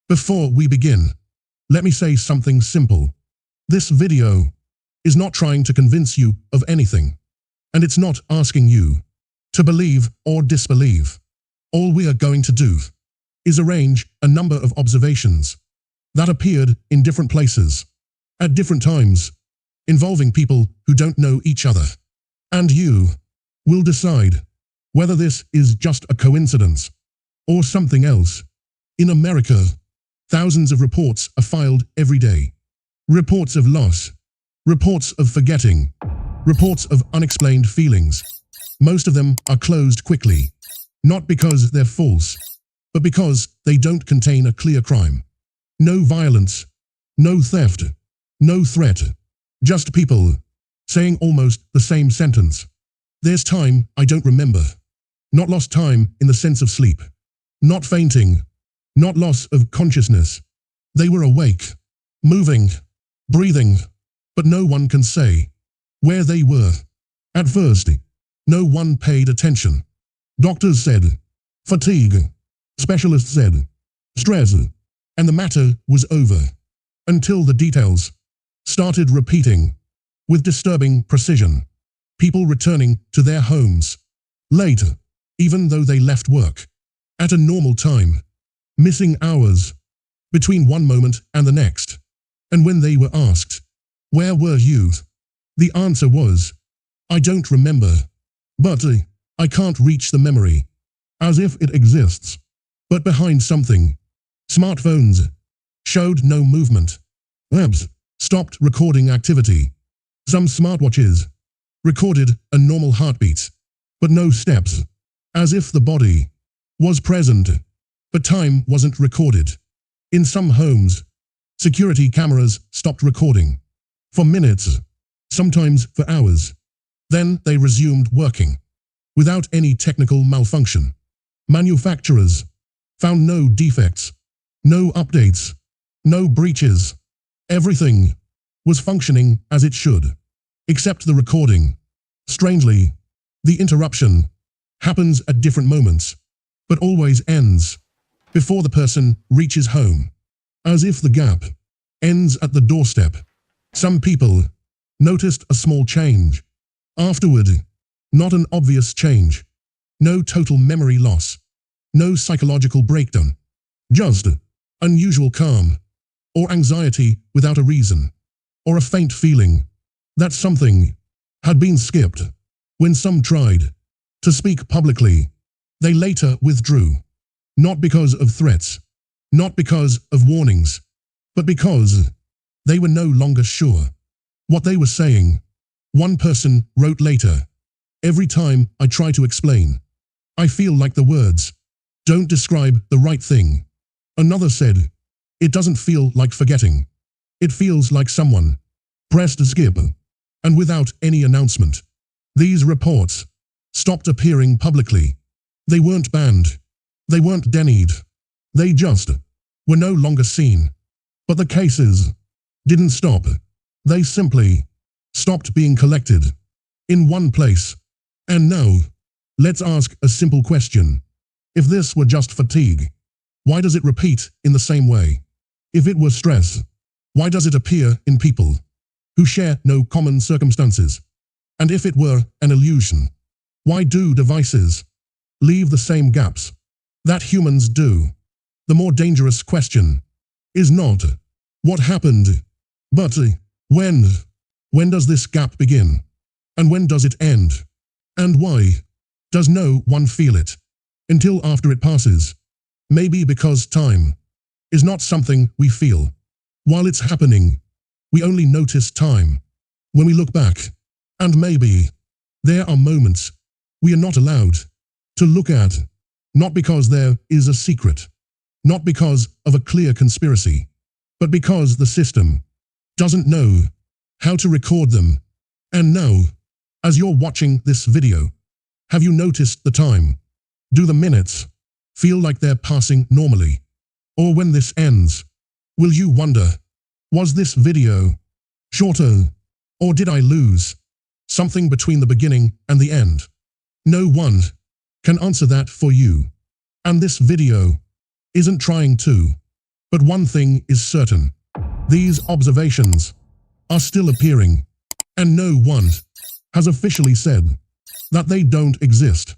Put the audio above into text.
Before we begin, let me say something simple. This video is not trying to convince you of anything, and it's not asking you to believe or disbelieve. All we are going to do is arrange a number of observations that appeared in different places, at different times, involving people who don't know each other. And you will decide whether this is just a coincidence or something else. In America, thousands of reports are filed every day. Reports of loss, reports of forgetting, reports of unexplained feelings. Most of them are closed quickly, not because they're false, but because they don't contain a clear crime. No violence, no theft, no threat, just people saying almost the same sentence. There's time I don't remember. Not lost time in the sense of sleep. Not fainting. Not loss of consciousness. They were awake, moving, breathing, but no one can say where they were. At first, no one paid attention. Doctors said fatigue. Specialists said stress, and the matter was over, until the details started repeating with disturbing precision. People returning to their homes late, even though they left work at a normal time, missing hours between one moment and the next. And when they were asked, "Where were you?" the answer was, "I don't remember, but I can't reach the memory," as if it exists, but behind something. Smartphones showed no movement. Apps stopped recording activity. Some smartwatches recorded a normal heartbeat, but no steps, as if the body was present, but time wasn't recorded. In some homes, security cameras stopped recording for minutes, sometimes for hours. Then they resumed working without any technical malfunction. Manufacturers found no defects, no updates, no breaches. Everything was functioning as it should, except the recording. Strangely, the interruption happens at different moments, but always ends before the person reaches home, as if the gap ends at the doorstep. Some people noticed a small change afterward, not an obvious change. No total memory loss, no psychological breakdown, just unusual calm or anxiety without a reason, or a faint feeling that something had been skipped. When some tried to speak publicly, they later withdrew, not because of threats, not because of warnings, but because they were no longer sure what they were saying. One person wrote later, "Every time I try to explain, I feel like the words don't describe the right thing." Another said, "It doesn't feel like forgetting. It feels like someone pressed skip." And without any announcement, these reports stopped appearing publicly. They weren't banned. They weren't denied. They just were no longer seen. But the cases didn't stop. They simply stopped being collected in one place. And now, let's ask a simple question. If this were just fatigue, why does it repeat in the same way? If it were stress, why does it appear in people who share no common circumstances? And if it were an illusion, why do devices leave the same gaps that humans do? The more dangerous question is not what happened, but when. When does this gap begin? And when does it end? And why does no one feel it until after it passes? Maybe because time is not something we feel. While it's happening, we only notice time when we look back. And maybe there are moments we are not allowed to look at, not because there is a secret, not because of a clear conspiracy, but because the system doesn't know how to record them. And now, as you're watching this video, have you noticed the time? Do the minutes feel like they're passing normally? Or when this ends, will you wonder, was this video shorter? Or did I lose something between the beginning and the end? No one can answer that for you. And this video isn't trying to, But one thing is certain. These observations are still appearing, and no one has officially said that they don't exist.